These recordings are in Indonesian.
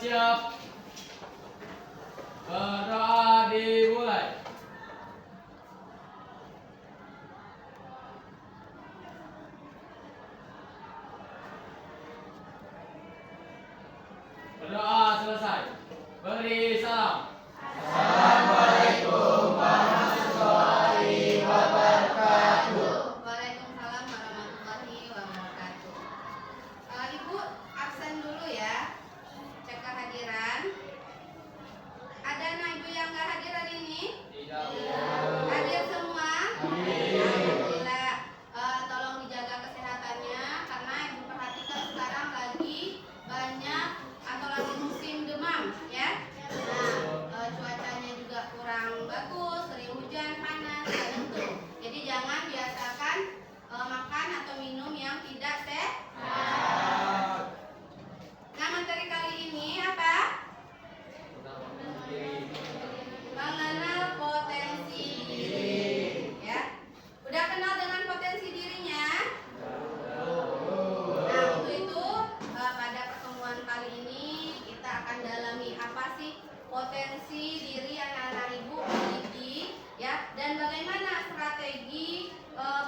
siap. Berdoa dimulai. Berdoa selesai. Beri salam. Assalamualaikum warahmatullahi wabarakatuh. Waalaikumsalam warahmatullahi wabarakatuh. Ibu absen dulu ya. Cek kehadiran. Ada anak ibu yang nggak hadir hari ini? Tidak. Hadir semua? Hadir. Alhamdulillah. Tolong dijaga kesehatannya karena ibu perhatikan sekarang lagi banyak atau lagi musim demam ya. Nah, cuacanya juga kurang bagus, sering hujan, panas, nggak tentu. Jadi jangan biasakan makan atau minum yang tidak sehat. Nah, materi kali ini apa? Mengenal potensi diri. Ya, udah kenal dengan potensi dirinya? Nah, untuk itu pada pertemuan kali ini kita akan dalami apa sih potensi diri anak-anak ibu miliki, ya, dan bagaimana strategi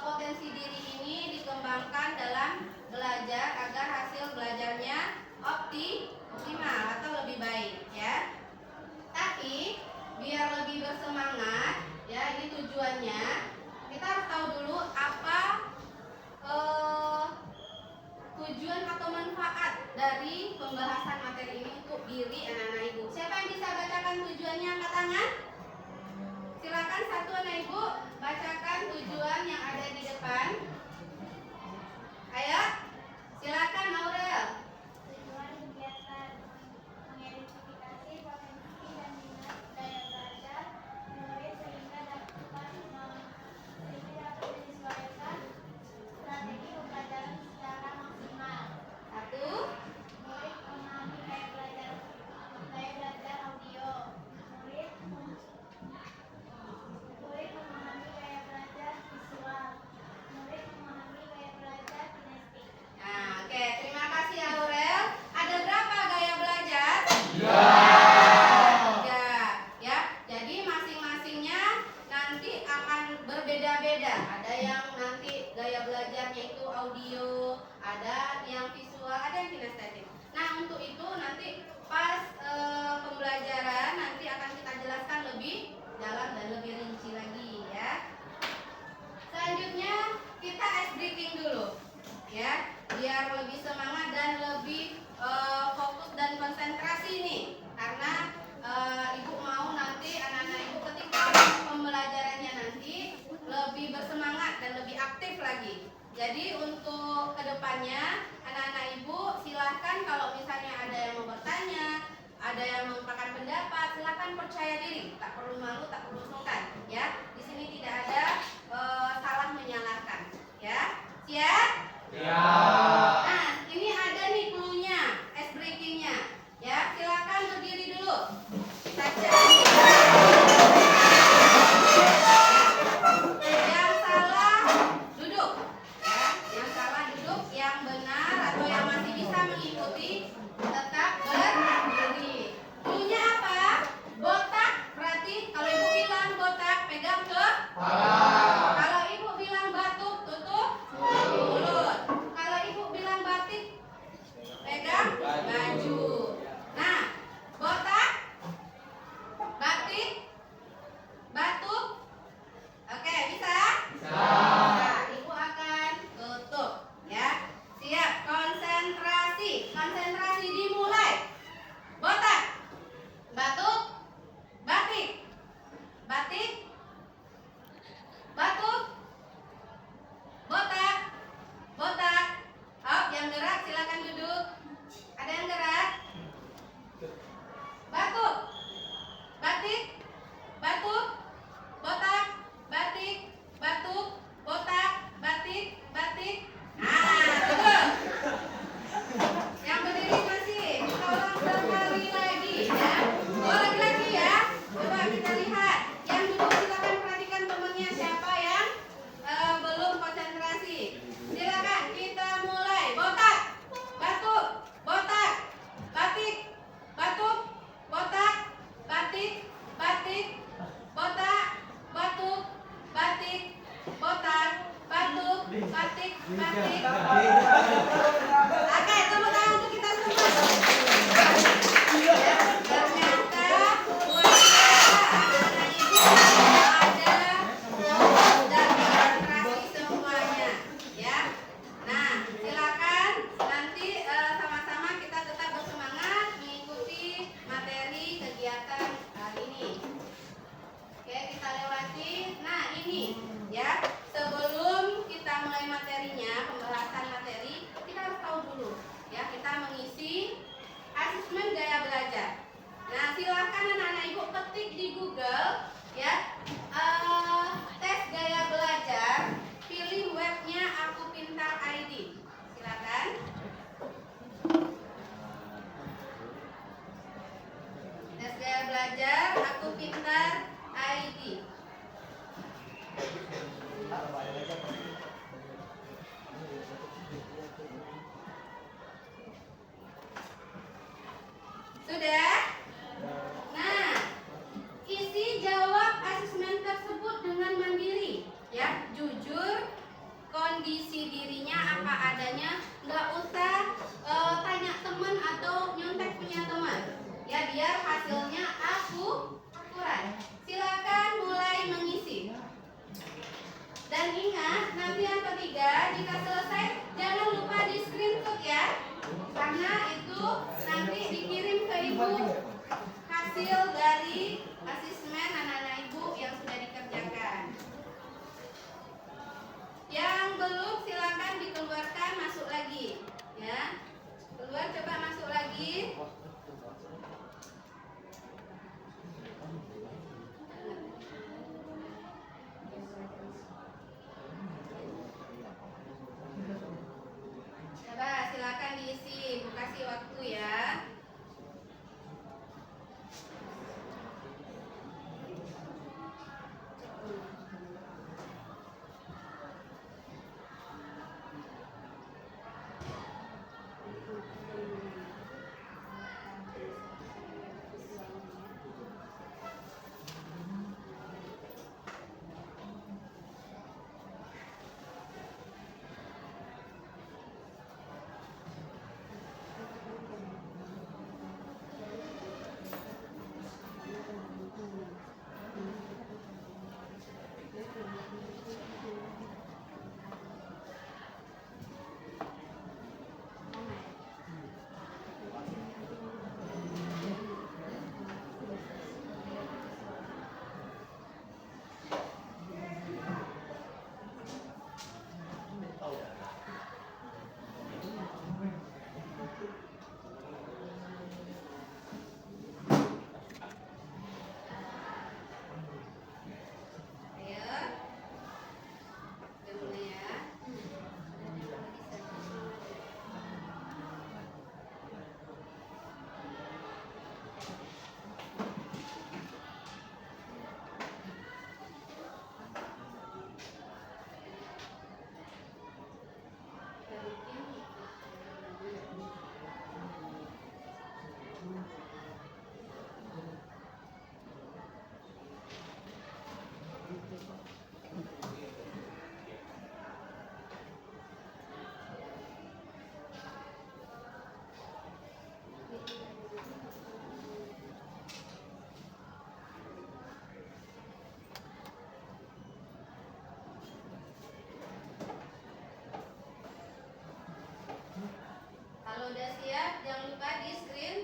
potensi diri ini dikembangkan dalam belajar agar hasil belajarnya optimal atau lebih baik, ya. Tapi biar lebih bersemangat, ya, ini tujuannya kita harus tahu dulu apa tujuan atau manfaat dari pembahasan materi ini untuk diri anak-anak ibu. Siapa yang bisa bacakan tujuannya, angkat tangan? Silakan satu anak ibu bacakan tujuan yang ada di depan. Ayo, silakan Aurel. Tujuan kegiatan mengidentifikasi potensi dan minat daya belajar murid sehingga dapat menyesuaikan strategi pembelajaran secara maksimal. Satu. Murid memahami gaya belajar audio. Murid memahami gaya belajar visual. Murid memahami gaya belajar kinestik. Nah, oke, terima kasih Aurel. Ada berapa gaya belajar? Ya. Tiga, ya. Jadi masing-masingnya nanti akan berbeda-beda. Ada yang nanti gaya belajarnya itu audio, ada yang visual, ada yang kinestetik. Nah, untuk itu nanti pas pembelajaran nanti akan kita jelaskan lebih dalam dan lebih rinci lagi, ya. Selanjutnya kita ice breaking dulu, ya, biar lebih semangat dan lebih fokus dan konsentrasi nih, karena ibu mau nanti anak-anak ibu ketika pembelajarannya nanti lebih bersemangat dan lebih aktif lagi. Jadi untuk kedepannya anak-anak ibu silahkan kalau misalnya ada yang mau bertanya, ada yang mengungkapkan pendapat, silahkan percaya diri, tak perlu malu, tak perlu sungkan, ya. Di sini tidak ada salah menyalahkan, ya. Siap? Ya. Nah, ini ada nih clue-nya, ice breaking-nya, ya. Silakan berdiri dulu. Kita cek. Yang salah duduk, ya. Yang salah duduk, yang benar atau yang masih bisa mengikuti tetap berdiri. Clue-nya apa? Botak, berarti kalau ibu bilang botak, pegang ke Kepala. kalau ibu bilang batuk, tutup mulut. Kalau ibu mengisi asesmen gaya belajar. Nah, silakan anak-anak ibu ketik di Google ya, tes gaya belajar, pilih webnya Aku Pintar ID. Silakan. Tes gaya belajar Aku Pintar ID. Sudah? Nah, isi jawab asesmen tersebut dengan mandiri, ya, jujur, kondisi dirinya apa adanya, nggak usah tanya teman atau nyontek punya teman, ya, biar hasilnya akurat. Silakan mulai mengisi. Dan ingat, nanti yang ketiga, jika selesai jangan lupa di screenshot ya, karena itu nanti dikirim ke ibu hasil dari asesmen anak-anak ibu yang sudah dikerjakan. Yang belum silakan dikeluarkan, masuk lagi ya, keluar, coba masuk lagi. Coba silakan diisi, Bu kasih waktu ya. Kalau udah siap, jangan lupa di screen.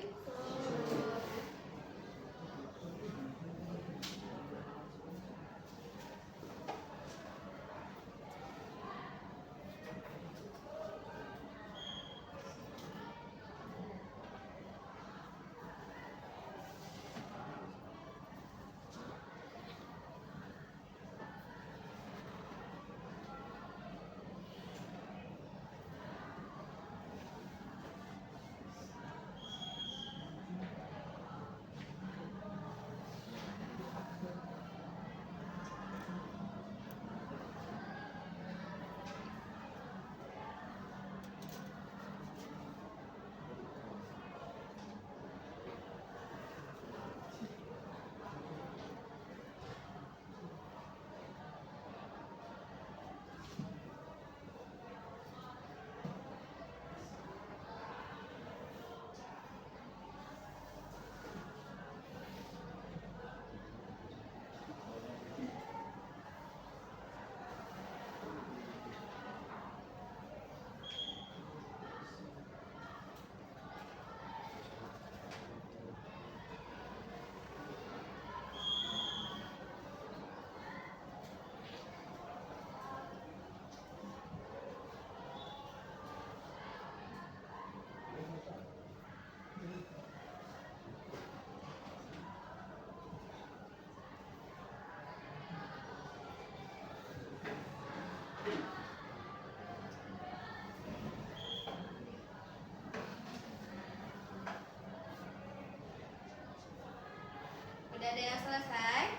Udah ada yang selesai?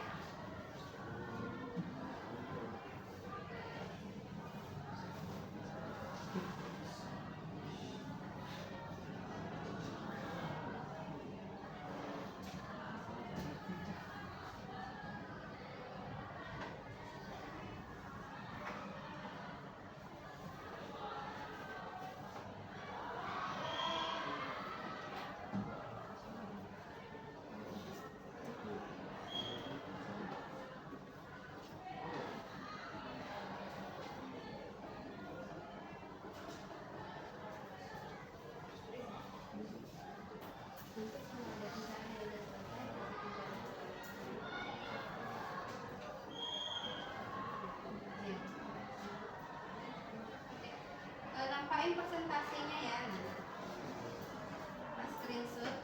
Nampain presentasinya ya. Pas screenshot.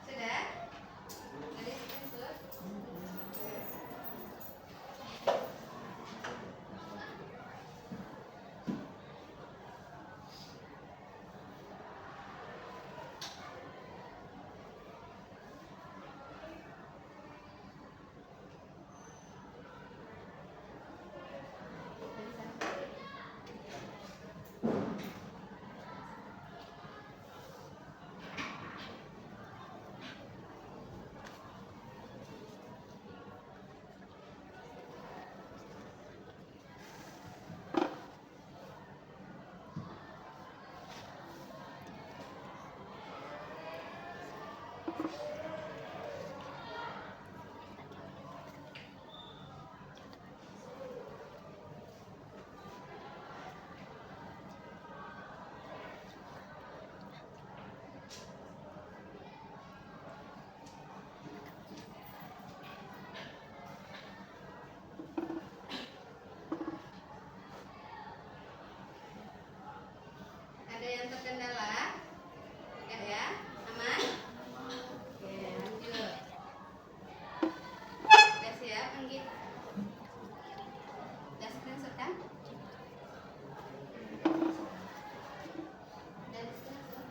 Sudah? Dari screenshot? Ada yang terkendala? Enggak ya? Aman? Oke, lanjut. Udah siap, Anggit? Udah screenshot kan? Udah screenshot?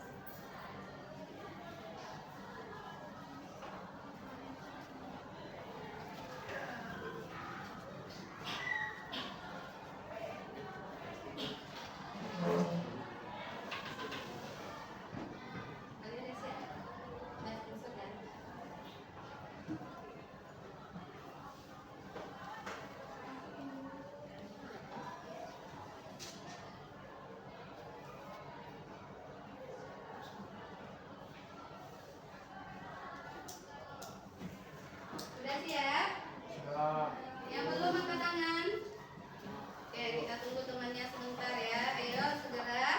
Kalian udah siap? Udah screenshot kan? Udah siap? Yang belum angkat tangan. Oke, kita tunggu temannya sebentar ya. Ayo segera.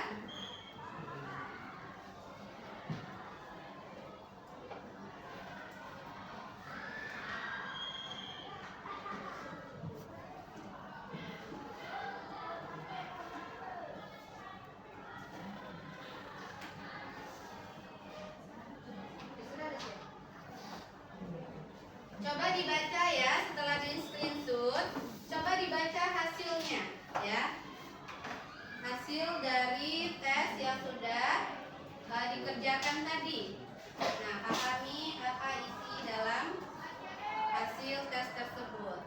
Sudah ada siap? Coba dibaca ya setelah di screenshot. Coba dibaca hasilnya ya. Hasil dari tes yang sudah dikerjakan tadi. Nah, pahami apa isi dalam hasil tes tersebut.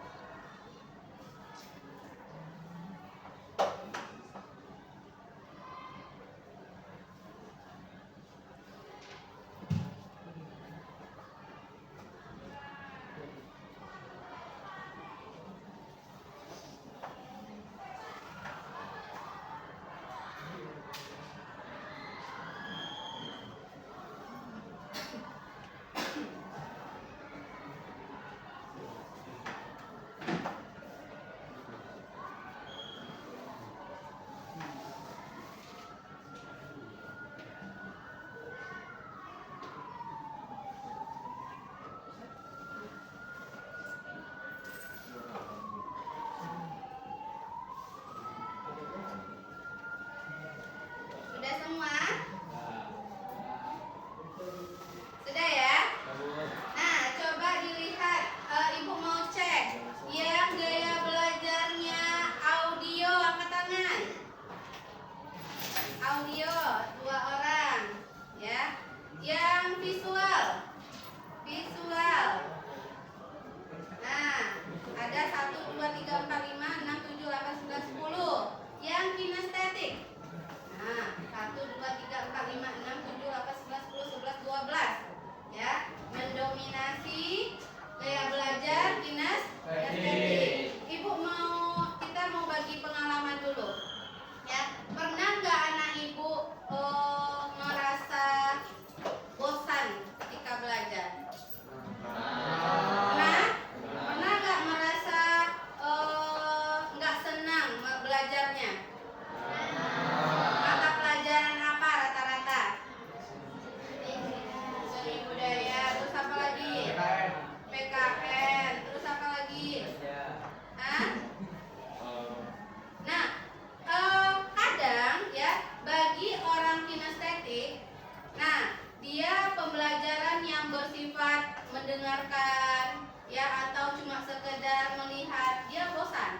mendengarkan ya atau cuma sekedar melihat, dia bosan.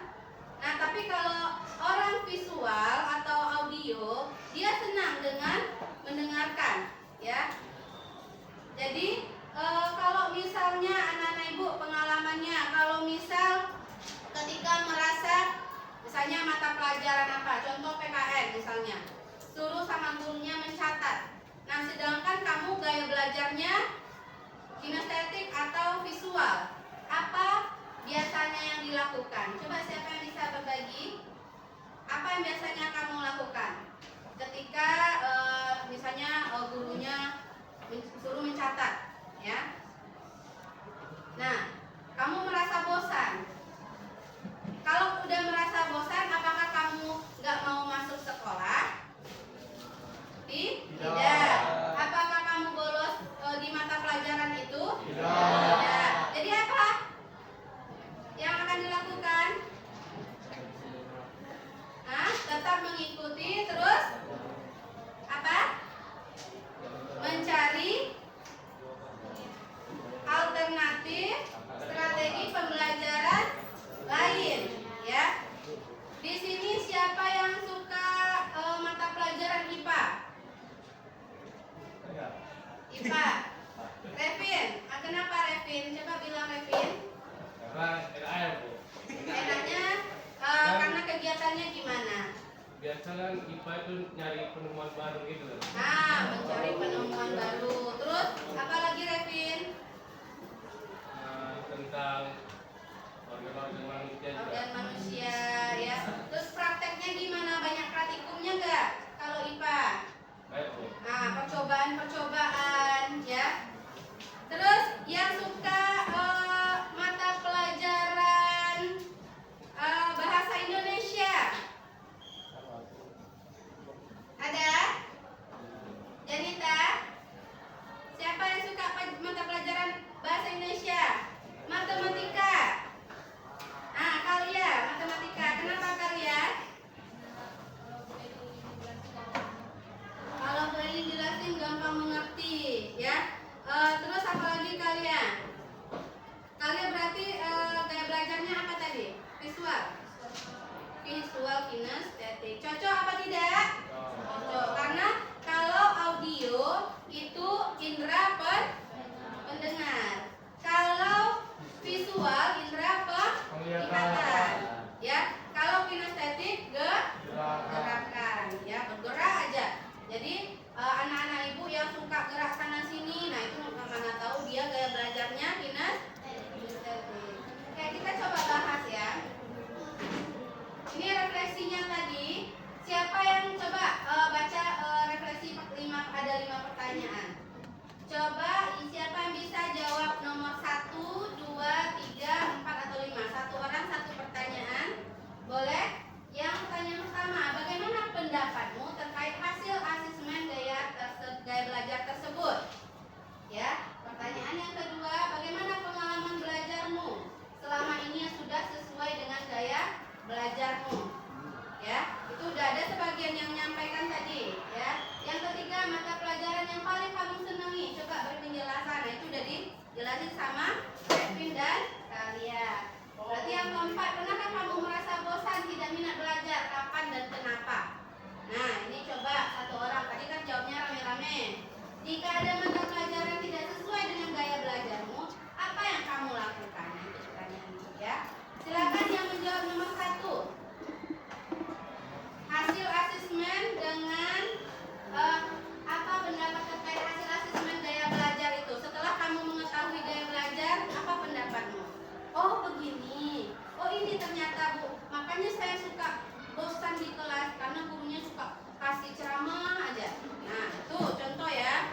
Nah, tapi kalau orang visual atau audio, dia senang dengan mendengarkan ya. Jadi kalau misalnya anak-anak ibu pengalamannya, kalau misal ketika merasa misalnya mata pelajaran apa, contoh PKN misalnya, suruh sama gurunya mencatat. Nah, sedangkan kamu gaya belajarnya kinestetik atau visual, apa biasanya yang dilakukan? Coba siapa yang bisa berbagi? Apa yang biasanya kamu lakukan ketika misalnya gurunya suruh mencatat ya? Nah, kamu merasa bosan. Kalau udah merasa bosan, apakah kamu nggak mau masuk sekolah? Tidak. Apakah kamu bolos di mata pelajaran itu? Tidak. Jadi apa yang akan dilakukan? Tetap mengikuti, terus apa? Mencari alternatif strategi pembelajaran lain, ya. Di sini siapa yang suka mata pelajaran IPA? IPA. Revin, kenapa Revin? Coba bilang Revin. Enaknya karena kegiatannya gimana? Biasanya IPA itu nyari penemuan baru gitu kan. Mencari penemuan baru. Terus apa lagi Revin? Tentang organ manusia juga. Organ manusia ya. Terus prakteknya gimana? Banyak praktikumnya nggak kalau IPA? Baik, Bu. Percobaan ya. Terus yang suka mata pelajaran bahasa Indonesia ada? Janita? Siapa yang suka mata pelajaran bahasa Indonesia? Matematika. Kalian matematika. Kenapa kalian? Kalau boleh dijelasin gampang mengerti ya. Terus apa lagi kalian? Kalian berarti gaya belajarnya apa tadi? Visual, kinestetik. Cocok apa tidak? Cocok. Karena kalau audio itu indera pendengar. Kalau visual indera penglihatan. Ya. Kalau kinestetik gerakan. Ya, bergerak aja. Jadi anak-anak ibu yang suka gerak sana sini, nah itu mana tahu dia gaya belajarnya kinestetik. Oke, kita coba bahas ya. Ini refleksinya tadi. Siapa yang coba baca refleksi ada 5 pertanyaan. Coba siapa yang bisa jawab nomor 1, 2, 3, 4 atau 5. Satu orang satu pertanyaan. Boleh? Yang pertanyaan pertama, bagaimana pendapatmu terkait hasil asesmen gaya belajar tersebut? Ya. Pertanyaan yang kedua, bagaimana pengalaman belajarmu selama ini yang sudah sesuai dengan gaya belajarmu? Ya, itu udah ada sebagian yang menyampaikan tadi. Ya. Yang ketiga, mata pelajaran yang paling kamu senangi. Coba beri penjelasan. Nah, itu udah dijelasin sama Kevin dan Kalia. Berarti yang keempat, pernahkah kamu merasa bosan, tidak minat belajar? Kapan dan kenapa? Nah, ini coba satu orang. Tadi kan jawabnya rame-rame. Jika ada mata pelajaran tidak sesuai dengan gaya belajarmu, apa yang kamu lakukan? Nah, itu pertanyaan ya. Silakan yang menjawab nomor 1. Hasil asesmen dengan apa pendapat terkait hasil asesmen gaya belajar itu? Setelah kamu mengetahui gaya belajar, apa pendapatmu? Oh begini, oh ini ternyata Bu, makanya saya suka bosan di kelas karena gurunya suka kasih ceramah aja. Nah itu contoh ya.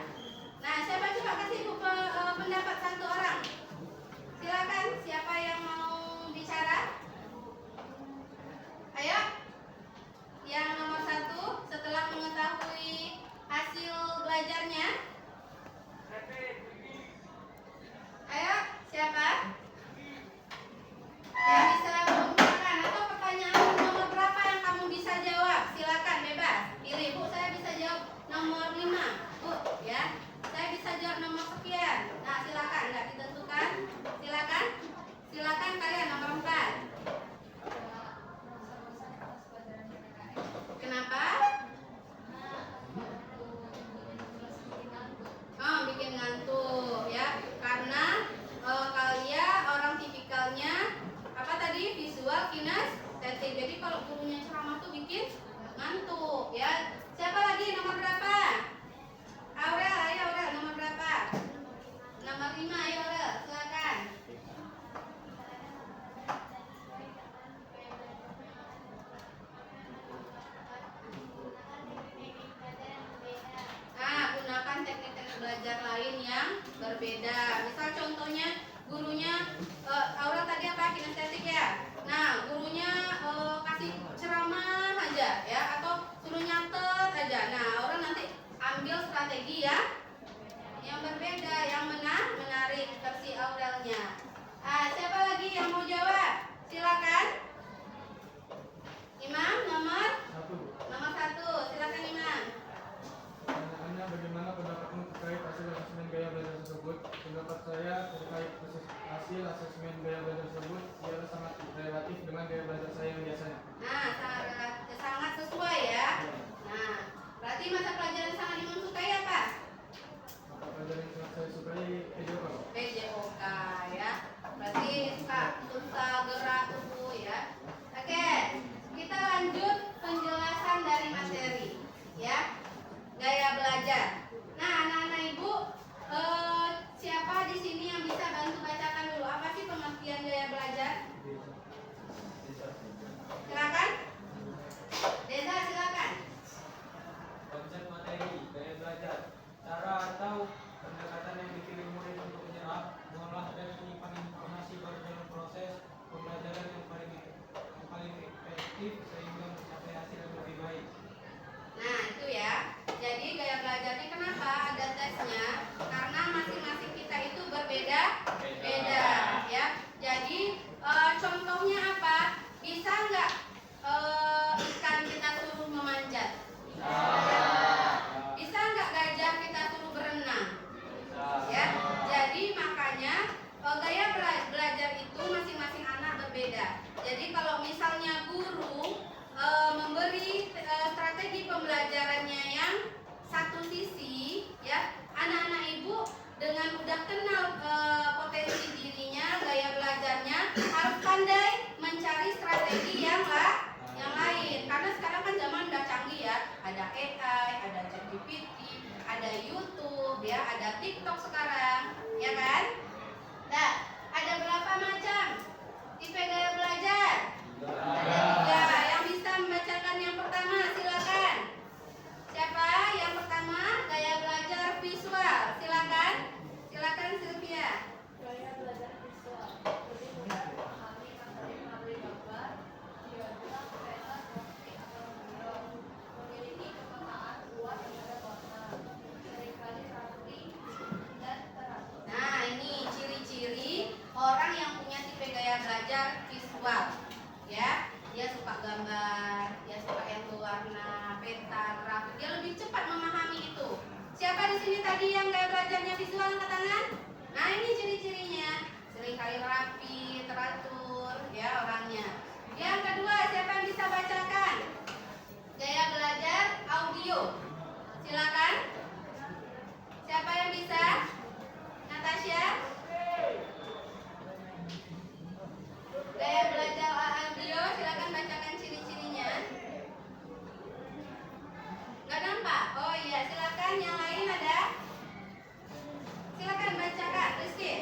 berbeda. Misal contohnya gurunya Aurel tadi apa? Kinestetik ya. Nah, gurunya kasih ceramah aja ya atau suruh nyatet aja. Nah, Aurel nanti ambil strategi ya yang berbeda, yang menarik versi Aurelnya. Siapa lagi yang mau jawab? Silakan. Imam nomor 1. Silakan Imam. Pertanyaannya, bagaimana pendapatmu terkait hasil asesmen gaya belajar tersebut? Pendapat saya terkait hasil asesmen gaya belajar tersebut ialah sangat relatif dengan gaya belajar saya yang biasanya. Nah, sangat sesuai ya. Nah, berarti mata pelajaran sangat Imam sukai apa? Mata pelajaran yang sangat saya sukai PJOK. PJOK ya. Berarti susah gerak tubuh ya. Oke, kita lanjut penjelasan dari materi ya. Gaya belajar. Nah, anak-anak ibu, siapa di sini yang bisa bantu bacakan dulu apa sih pengertian gaya belajar? Silakan. Desa, silakan. Konsep materi, gaya belajar, cara atau pendekatan yang dipilih murid untuk menyerap, mengolah dan menyimpan informasi pada dalam proses pembelajaran yang paling efektif sehingga mencapai hasil yang lebih baik. Nah, itu ya. Jadi gaya belajarnya kenapa ada tesnya? Karena masing-masing kita itu berbeda ya. Jadi contohnya apa? Bisa nggak ikan kita suruh memanjat? Bisa nggak gajah kita suruh berenang? Ya. Jadi makanya gaya belajar itu masing-masing anak berbeda. Jadi kalau misalnya guru memberi strategi pembelajarannya yang satu sisi ya, anak-anak ibu dengan udah kenal potensi dirinya, gaya belajarnya harus pandai mencari strategi yang lain. Karena sekarang kan zaman udah canggih ya, ada AI, ada ChatGPT, ada YouTube ya, ada TikTok sekarang, ya kan? Nah, ada berapa macam tipe gaya belajar? Ada 3. Yang bisa membacakan yang pertama silakan. Siapa yang pertama? Gaya belajar visual. Silakan. Silakan Sylvia. Gaya belajar visual lebih mudah memahami materi melalui gambar, diagram, peta, grafik, atau video. Memiliki kepekaan kuat terhadap warna, seringkali rapi dan teratur. Nah, ini ciri-ciri orang yang punya tipe gaya belajar visual. Ya, dia suka gambar, dia suka yang berwarna, peta, grafik. Dia lebih cepat memahami itu. Siapa di sini tadi yang gaya belajarnya visual, angkat tangan? Nah, ini ciri-cirinya. Seringkali rapi, teratur, ya orangnya. Yang kedua, siapa yang bisa bacakan? Gaya belajar audio. Silakan. Siapa yang bisa? Natasha? Gaya belajar audio, silakan bacakan ciri-cirinya. Gak nampak? Oh iya, silakan. Yang lain ada? Silakan bacakan, Rizky.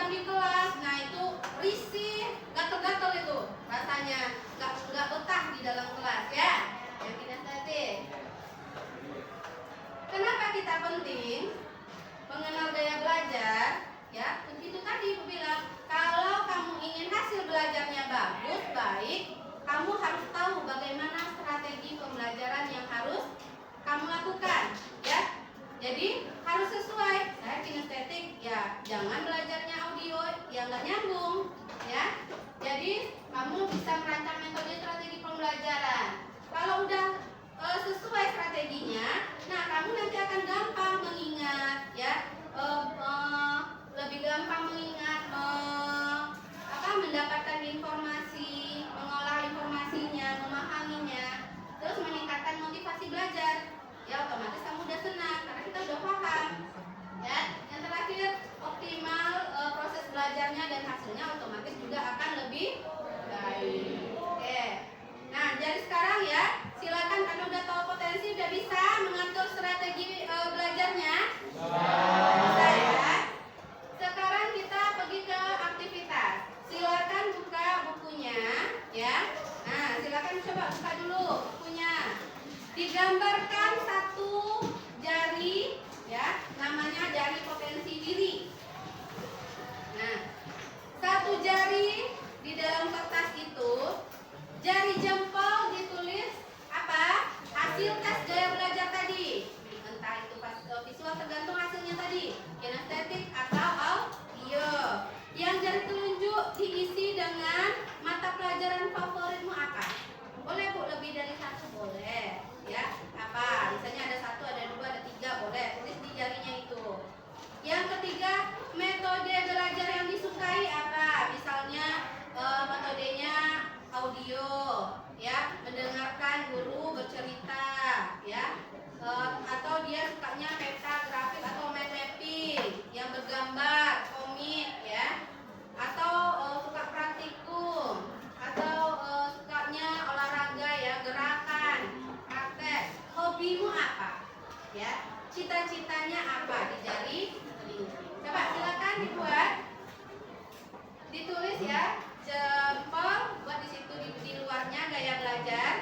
datang di kelas, nah itu risih, gatel-gatel itu rasanya, nggak betah di dalam kelas ya. Yang kinestetik. Kenapa kita penting mengenal gaya belajar? Ya, itu tadi aku bilang, kalau kamu ingin hasil belajarnya bagus, baik, kamu harus tahu bagaimana strategi pembelajaran yang harus kamu lakukan, ya. Jadi harus sesuai. Saya kinestetik, ya jangan belajarnya audio yang nggak nyambung, ya. Jadi kamu bisa merancang metode strategi pembelajaran. Kalau udah sesuai strateginya, nah kamu nanti akan gampang mengingat, ya. Lebih gampang mengingat, mendapatkan informasi, mengolah informasinya, memahaminya, terus meningkatkan motivasi belajar. Ya otomatis kamu udah senang karena kita udah paham. Ya, yang terakhir optimal proses belajarnya dan hasilnya otomatis juga akan lebih baik. Oke. Nah, jadi sekarang ya, silakan karena udah tahu potensi, udah bisa mengatur strategi belajarnya. Bisa ya. Sekarang kita pergi ke aktivitas. Silakan buka bukunya, ya. Nah, silakan coba buka dulu bukunya. Digambarkan satu jari, ya, namanya jari potensi diri. Nah, satu jari di dalam kertas itu, jari jempol ditulis apa? Hasil tes gaya belajar tadi. Entah itu visual tergantung hasilnya tadi, kinestetik atau audio. Yang jari telunjuk diisi dengan mata pelajaran favoritmu apa? Boleh Bu, lebih dari satu boleh. Ya, apa? Misalnya ada satu, ada dua, ada tiga, boleh tulis di jarinya itu. Yang ketiga, metode belajar yang disukai apa? Misalnya metodenya audio, ya, mendengarkan guru bercerita, ya, atau dia sukanya peta, grafik atau mind mapping yang bergambar, komik, ya, atau suka praktikum, atau sukanya olahraga, ya, gerakan, praktek. Hobimu apa? Ya, cita-citanya apa di jari telunjuk? Coba silakan dibuat, ditulis ya, jempol, buat di situ di luarnya gaya belajar.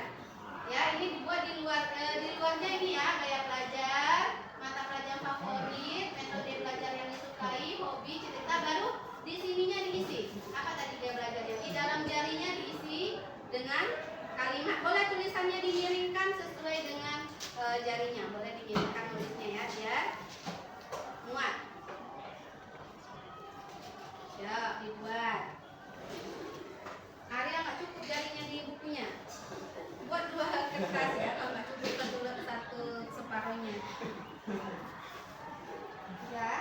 Ya, ini dibuat di luarnya ini ya, gaya belajar, mata pelajaran favorit, metode belajar yang disukai, hobi, cerita, baru di sininya diisi. Apa tadi gaya belajarnya? Di dalam jarinya diisi dengan kalimat. Boleh tulisannya dimiringkan sesuai dengan jarinya, boleh dimiringkan nulisnya ya, biar muat. Ya, dibuat. Arya nggak cukup jarinya di bukunya. Buat dua kertas ya, kalau nggak cukup satu separuhnya. Ya.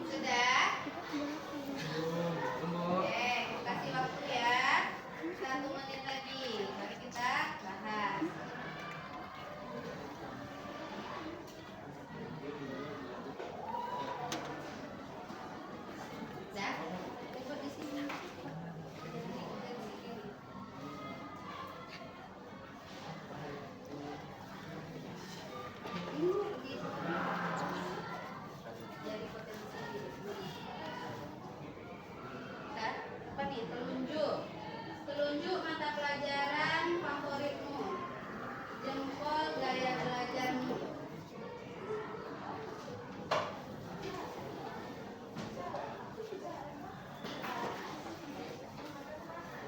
Sudah? Tunggu. Oke, kasih waktu ya. 1 menit lagi, baru kita bahas. Sudah? Tunggu di sini. Jadi potensi diri. Nah, apa nih? Telunjuk. Telunjuk mata pelajaran favoritmu. Jempol gaya belajarmu.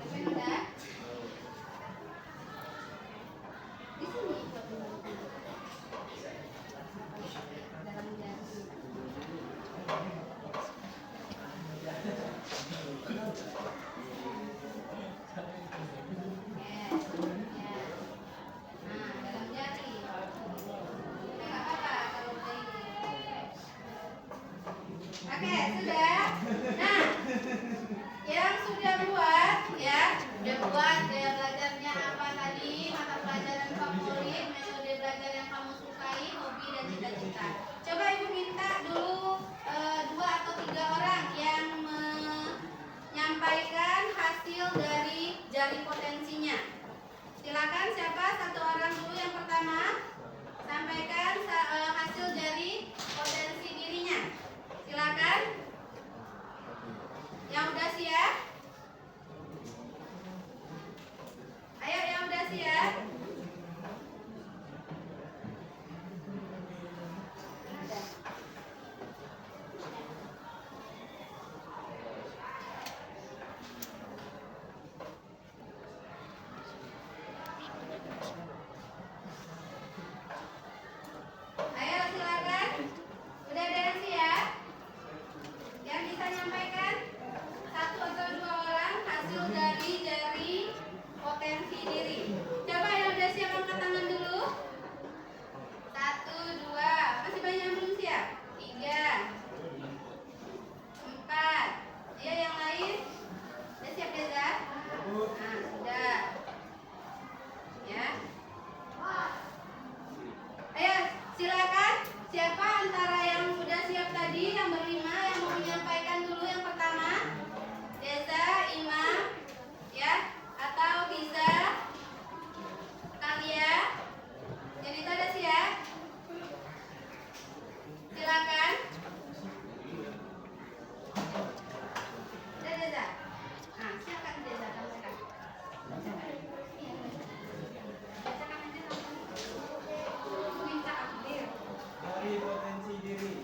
Oke, udah? Di sini. Dalam jari. Dalam jari. Nggak apa-apa kalau udah ini. Oke, sudah. Nah, yang sudah buat ya, udah buat gaya belajarnya apa tadi, mata pelajaran favorit, metode belajar yang kamu sukai, hobi dan cita-cita. Coba ibu minta dulu 2 atau 3 orang yang menyampaikan hasil dari jari potensinya. Silakan siapa? 1 orang dulu yang pertama. Sampaikan hasil dari potensi dirinya. Silakan. Yang udah siap? Ayo yang udah siap. Ayo silakan. Udah ada yang siap? Yang bisa nyampaikan 1 atau 2 orang hasil dari jari potensi diri. Coba yang udah siap angkat tangan dulu. 1, 2, masih banyak yang belum siap. 3, 4. Iya yang lain? Udah siap Deza? Nah, sudah. Ya. Ayo, silakan. Siapa antara yang udah siap tadi, yang berlima, yang mau menyampaikan dulu yang pertama? Deza, Imam, ya, atau Tiza, Talia, Janita udah siap? Silakan. Udah Deza. Nah, silakan Deza sampaikan. Bacakan aja langsung. Minta update. Dari potensi diri.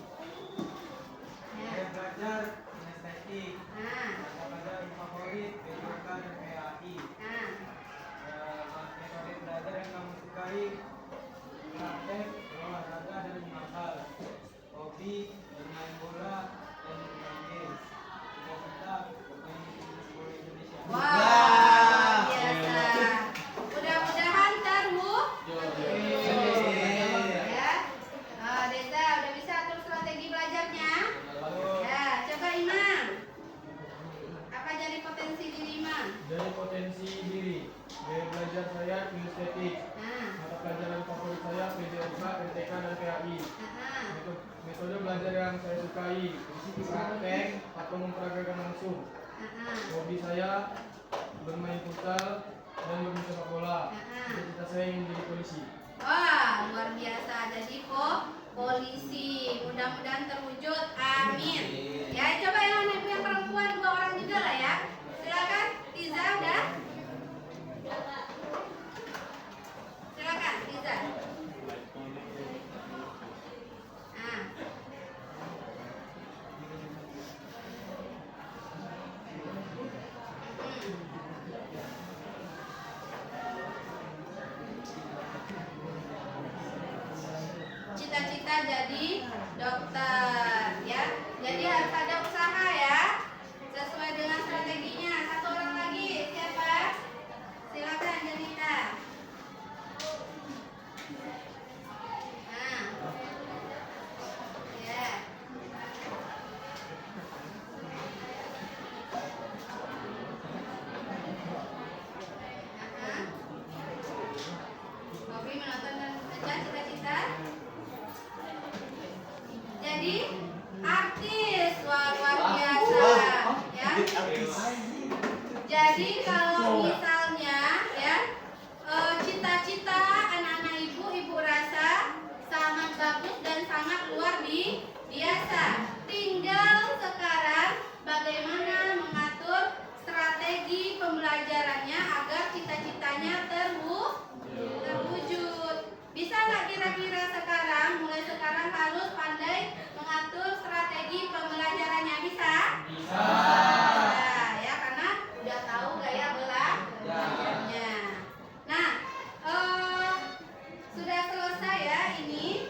Ya. Gaya belajar kinestetik. Nah, Mata pelajaran favorit BPK dan PAI. nah. Metode belajar yang kamu sukai. Praktek, olahraga dan menghafal. Hobi, bermain bola dan bermain games. Cita-cita, bermain di sekolah Indonesia. Wah, biasa. Mudah-mudahan ya. Deza udah bisa atur strategi belajarnya. Ya, coba Imam. Apa jadi potensi diri Imam? Dari potensi diri, gaya belajar saya kinestetik. Nah, Mata pelajaran favorit saya PDOK, MTK, dan PAI. nah. Metode belajar yang saya sukai, praktek atau memperagakan langsung. Hobi saya bermain futsal dan bermain sepak bola. Cita-cita saya ingin menjadi polisi. Wah, luar biasa. Jadi polisi. Mudah-mudahan terwujud. Amin. Ya, coba yang anak yang perempuan 2 orang juga lah ya. Silakan. Tiza udah? Silakan, Tiza. Nah. Cita-cita jadi dokter ya. Jadi harus ada usaha ya. Sesuai dengan strateginya. 1 orang lagi siapa? Silakan Janita. Nah. jadi artis. Wah, luar biasa ya. Jadi kalau misalnya ya cita-cita anak-anak ibu rasa sangat bagus dan sangat luar biasa. Tinggal sekarang bagaimana mengatur strategi pembelajarannya agar cita-citanya terwujud. Bisa nggak kira-kira sekarang, mulai sekarang harus pandai mengatur strategi pembelajarannya? Bisa? Bisa. Ya, karena udah tahu gaya belajarnya. Nah, sudah selesai ya ini.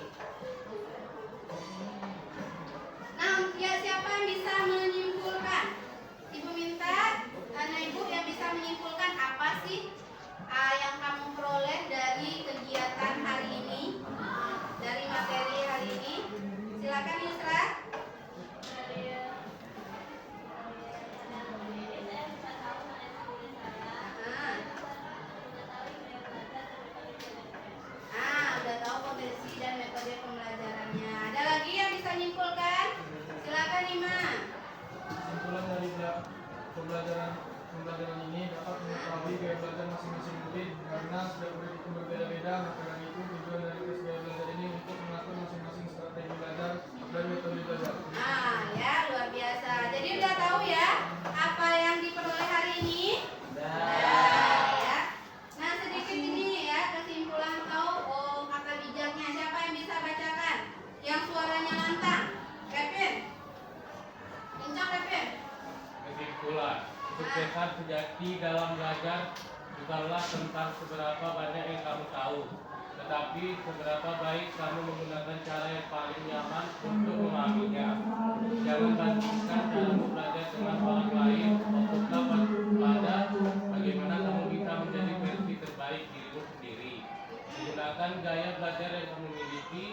Nah, ya siapa yang bisa menyimpulkan? Ibu minta anak ibu yang bisa menyimpulkan apa sih yang kamu peroleh dari kegiatan hari ini, dari materi hari ini. Silakan Yusra. Udah tahu potensi dan metode pembelajarannya. Ada lagi yang bisa menyimpulkan? Silakan Ima. Kesimpulan dari pembelajaran ini dapat mengetahui gaya belajar masing-masing murid karena setiap murid itu berbeda-beda. Maka dari itu tujuan dari tes gaya belajar ini untuk mengatur masing-masing strategi belajar dan metode belajar. Ya luar biasa. Jadi udah tahu ya apa yang diperoleh hari ini? Ya. Nah, sedikit ini ya kesimpulan atau kata bijaknya. Siapa yang bisa bacakan? Yang suaranya lantang. Kevin. Kencang Kevin. Kesimpulan, kesuksesan sejati dalam belajar bukanlah tentang seberapa banyak yang kamu tahu, tetapi seberapa baik kamu menggunakan cara yang paling nyaman untuk memahaminya. Jangan bandingkan cara belajar dengan orang lain, fokuslah pada bagaimana kamu bisa menjadi versi terbaik dirimu sendiri. Gunakan gaya belajar yang kamu miliki.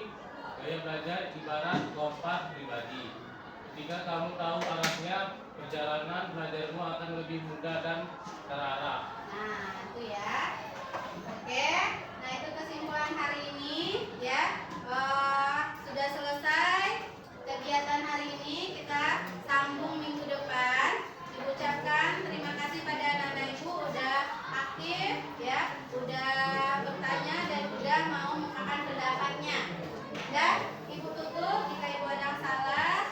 Gaya belajar ibarat kompas pribadi. Ketika kamu tahu arahnya, perjalanan belajarmu akan lebih mudah dan terarah. Nah, itu ya. Oke. Nah, itu kesimpulan hari ini ya. Sudah selesai kegiatan hari ini. Kita sambung minggu depan. Diucapkan terima kasih pada anak-anak ibu udah aktif ya, udah bertanya dan udah mau mengungkapkan pendapatnya. Dan ibu tutup jika ibu ada yang salah.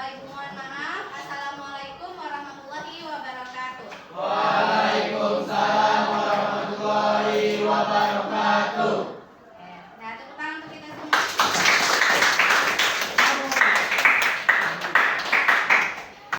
Ibu mohon maaf. Assalamualaikum warahmatullahi wabarakatuh. Waalaikumsalam warahmatullahi wabarakatuh.